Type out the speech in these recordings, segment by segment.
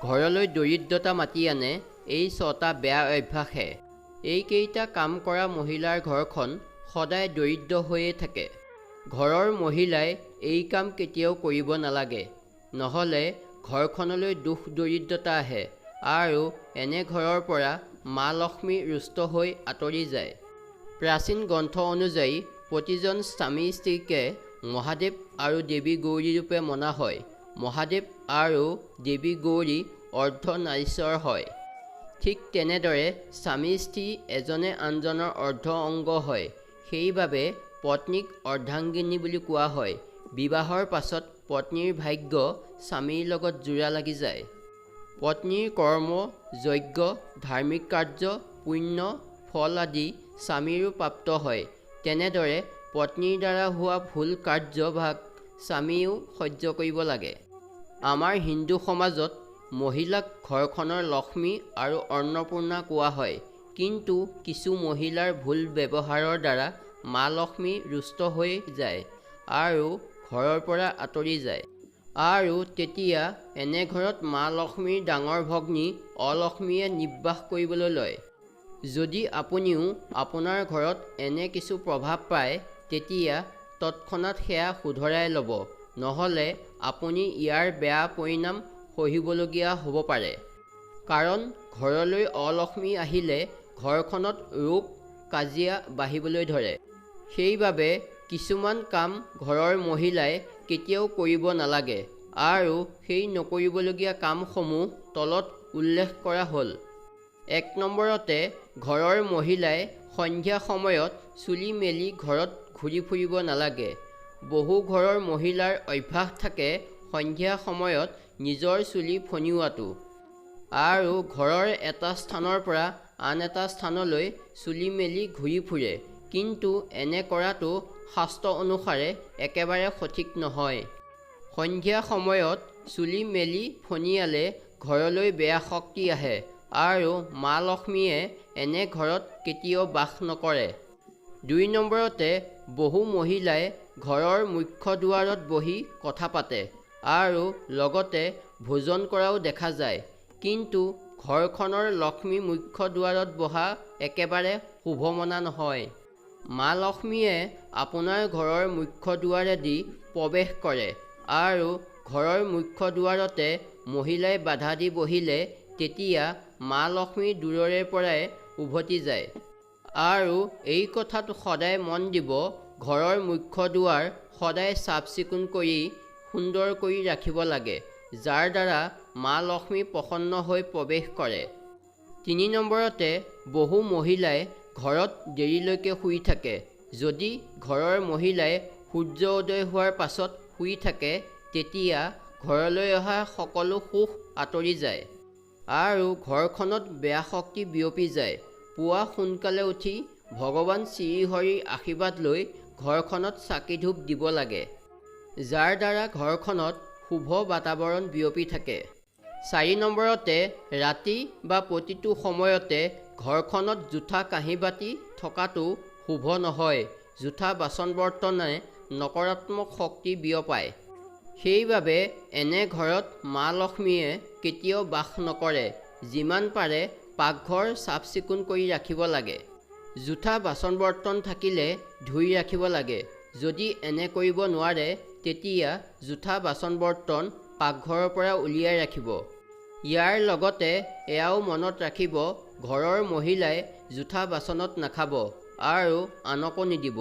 ঘৰলৈ দৰিদ্ৰতা মাতি আনে। এই 6টা বেয়া অভ্যাসে এইকেইটা কাম কৰা মহিলাৰ ঘৰখন সদায় দৰিদ্ৰ হৈয়ে থাকে। ঘৰৰ মহিলাই এই কাম কেতিয়াও কৰিব নালাগে, নহ'লে ঘৰখনলৈ দুখ দৰিদ্ৰতা আহে আৰু এনে ঘৰৰ পৰা মা লক্ষ্মী ৰুষ্ট হৈ আঁতৰি যায়। প্ৰাচীন গ্ৰন্থ অনুযায়ী প্ৰতিজন স্বামী স্ত্ৰীকে মহাদেৱ আৰু দেৱী গৌৰী ৰূপে মনা হয়। মহাদেৱ আৰু দেৱী গৌৰী অৰ্ধনাৰীশ্বৰ হয়। ঠিক তেনেদৰে স্বামী স্ত্ৰী এজনে আনজনৰ অৰ্ধ অংগ হয়। সেইবাবে পত্নীক অৰ্ধাংগিনী বুলি কোৱা হয়। বিবাহৰ পাছত পত্নীৰ ভাগ্য স্বামীৰ লগত জোৰা লাগি যায়। পত্নীৰ কৰ্ম, যজ্ঞ, ধাৰ্মিক কাৰ্য, পুণ্য, ফল আদি স্বামীৰো প্ৰাপ্ত হয়। তেনেদৰে পত্নীৰ দ্বাৰা হোৱা ভুল কাৰ্যভাগ স্বামীয়েও সহ্য কৰিব লাগে। আমাৰ হিন্দু সমাজত মহিলাক ঘৰখনৰ লক্ষ্মী আৰু অন্নপূৰ্ণা কোৱা হয়। কিন্তু কিছু মহিলাৰ ভুল ব্যৱহাৰৰ দ্বাৰা মা লক্ষ্মী ৰুষ্ট হৈ যায় আৰু ঘৰৰ পৰা আঁতৰি যায়। আৰু তেতিয়া এনে ঘৰত মা লক্ষ্মীৰ ডাঙৰ ভগ্নী অলক্ষ্মীয়ে নিৰ্বাস কৰিবলৈ লয়। যদি আপুনিও আপোনাৰ ঘৰত এনে কিছু প্ৰভাৱ পায়, তেতিয়া তৎক্ষণাত সেয়া শুধৰাই ল'ব, নহ'লে আপুনি ইয়াৰ বেয়া পৰিণাম সহিবলগীয়া হ'ব পাৰে। কাৰণ ঘৰলৈ অলক্ষ্মী আহিলে ঘৰখনত ৰোগ কাজিয়া বাঢ়িবলৈ ধৰে। সেইবাবে কিছুমান কাম ঘৰৰ মহিলাই কেতিয়াও কৰিব নালাগে আৰু সেই নকৰিবলগীয়া কামসমূহ তলত উল্লেখ কৰা হ'ল। 1 নম্বৰতে, ঘৰৰ মহিলাই সন্ধিয়া সময়ত চুলি মেলি ঘৰত ঘূৰি ফুৰিব নালাগে। বহু ঘৰৰ মহিলাৰ অভ্যাস থাকে সন্ধিয়া সময়ত নিজৰ চুলি ফণিওৱাটো আৰু ঘৰৰ এটা স্থানৰ পৰা আন এটা স্থানলৈ চুলি মেলি ঘূৰি ফুৰে। কিন্তু এনে কৰাটো শাস্ত্ৰ অনুসাৰে একেবাৰে সঠিক নহয়। সন্ধিয়া সময়ত চুলি মেলি ফণিয়ালে ঘৰলৈ বেয়া শক্তি আহে আৰু মা লক্ষ্মীয়ে এনে ঘৰত কেতিয়াও বাস নকৰে। 2 নম্বৰতে, বহু মহিলাই ঘৰৰ মুখ্য দুৱাৰত বহি কথা পাতে আৰু লগতে ভোজন কৰাও দেখা যায়। কিন্তু ঘৰখনৰ লক্ষ্মী মুখ্য দুৱাৰত বহা একেবাৰে শুভ মনা নহয়। মা লক্ষ্মীয়ে আপোনাৰ ঘৰৰ মুখ্য দুৱাৰেদি প্ৰৱেশ কৰে আৰু ঘৰৰ মুখ্য দুৱাৰতে মহিলাই বাধা দি বহিলে তেতিয়া মা লক্ষ্মী দূৰৰে পৰাই উভতি যায়। আৰু এই কথাত সদায় মন দিব, ঘৰৰ মুখ্য দুৱাৰ সদায় চাফ চিকুণ কৰি সুন্দৰ কৰি ৰাখিব লাগে, যাৰ দ্বাৰা মা লক্ষ্মী প্ৰসন্ন হৈ প্ৰৱেশ কৰে। 3 নম্বৰতে, বহু মহিলাই ঘৰত দেৰিলৈকে শুই থাকে। যদি ঘৰৰ মহিলাই সূৰ্য উদয় হোৱাৰ পাছত শুই থাকে, তেতিয়া ঘৰলৈ অহা সকলো সুখ আঁতৰি যায় আৰু ঘৰখনত বেয়া শক্তি বিয়পি যায়। পুৱা সোনকালে উঠি ভগৱান শ্ৰীহৰিৰ আশীৰ্বাদ লৈ ঘৰখনত চাকি ধূপ দিব লাগে, যাৰ দ্বাৰা ঘৰখনত শুভ বাতাৱৰণ বিয়পি থাকে। 4 নম্বৰতে, ৰাতি বা প্ৰতিটো সময়তে ঘৰখনত জোঠা কাঁহী বাতি থকাটো শুভ নহয়। জোঠা বাচন বৰ্তনে নকাৰাত্মক শক্তি বিয়পায়। সেইবাবে এনে ঘৰত মা লক্ষ্মীয়ে কেতিয়াও বাস নকৰে। যিমান পাৰে পাকঘৰ চাফ চিকুণ কৰি ৰাখিব লাগে। জোঠা বাচন বৰ্তন থাকিলে ধুই ৰাখিব লাগে। যদি এনে কৰিব নোৱাৰে, তেতিয়া জোঠা বাচন বৰ্তন পাকঘৰৰ পৰা উলিয়াই ৰাখিব। ইয়াৰ লগতে এয়াও মনত ৰাখিব, ঘৰৰ মহিলাই জোঠা বাচনত নাখাব আৰু আনকো নিদিব।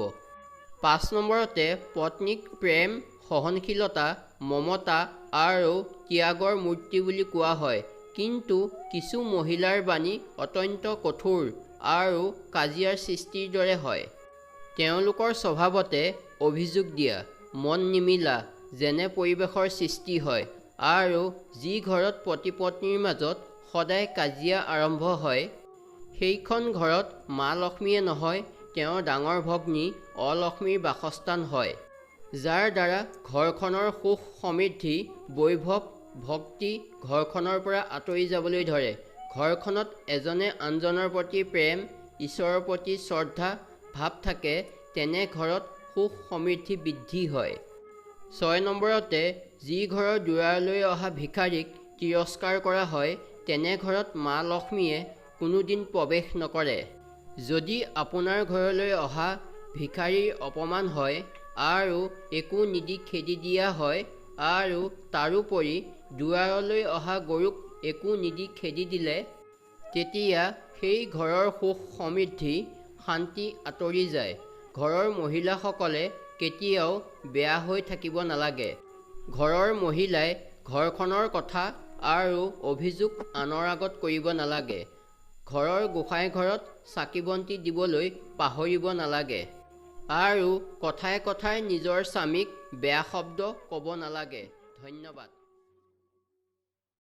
5 নম্বৰতে, পত্নীক প্ৰেম, সহনশীলতা, মমতা আৰু ত্যাগৰ মূৰ্তি বুলি কোৱা হয়। কিন্তু কিছু মহিলাৰ বাণী অত্যন্ত কঠোৰ আৰু কাজিয়াৰ সৃষ্টিৰ দৰে হয়। তেওঁলোকৰ স্বভাৱতে অভিযোগ দিয়া, মন নিমিলা যেনে পৰিৱেশৰ সৃষ্টি হয় আৰু যি ঘৰত পতি পত্নীৰ মাজত সদায় কাজিয়া আৰম্ভ হয়, সেইখন ঘৰত মা লক্ষ্মীয়ে নহয়, তেওঁৰ ডাঙৰ ভগ্নী অলক্ষ্মীৰ বাসস্থান হয়, যাৰ দ্বাৰা ঘৰখনৰ সুখ সমৃদ্ধি বৈভৱ ভক্তি ঘৰখনৰ পৰা আঁতৰি যাবলৈ ধৰে। ঘৰখনত এজনে আনজনৰ প্ৰতি প্ৰেম, ঈশ্বৰৰ প্ৰতি শ্ৰদ্ধা ভাৱ থাকে, তেনে ঘৰত সুখ সমৃদ্ধি বৃদ্ধি হয়। 6 নম্বৰতে, যি ঘৰৰ দুৱাৰলৈ অহা ভিক্ষাৰীক তিৰস্কাৰ কৰা হয় তেনে ঘৰত মা লক্ষ্মীয়ে কোনোদিন প্ৰৱেশ নকৰে। যদি আপোনাৰ ঘৰলৈ অহা ভিখাৰীৰ অপমান হয় আৰু একো নিদি খেদি দিয়া হয় আৰু তাৰোপৰি দুৱাৰলৈ অহা গৰুক একো নিদি খেদি দিলে, তেতিয়া সেই ঘৰৰ সুখ সমৃদ্ধি শান্তি আঁতৰি যায়। ঘৰৰ মহিলাসকলে কেতিয়াও বেয়া হৈ থাকিব নালাগে। ঘৰৰ মহিলাই ঘৰখনৰ কথা আৰু অভিযোগ আনৰ আগত কৰিব নালাগে। ঘৰৰ গোসাঁই ঘৰত চাকি বন্তি দিবলৈ পাহৰিব নালাগে আৰু কথাই কথাই নিজৰ স্বামীক বেয়া শব্দ ক'ব নালাগে। ধন্যবাদ।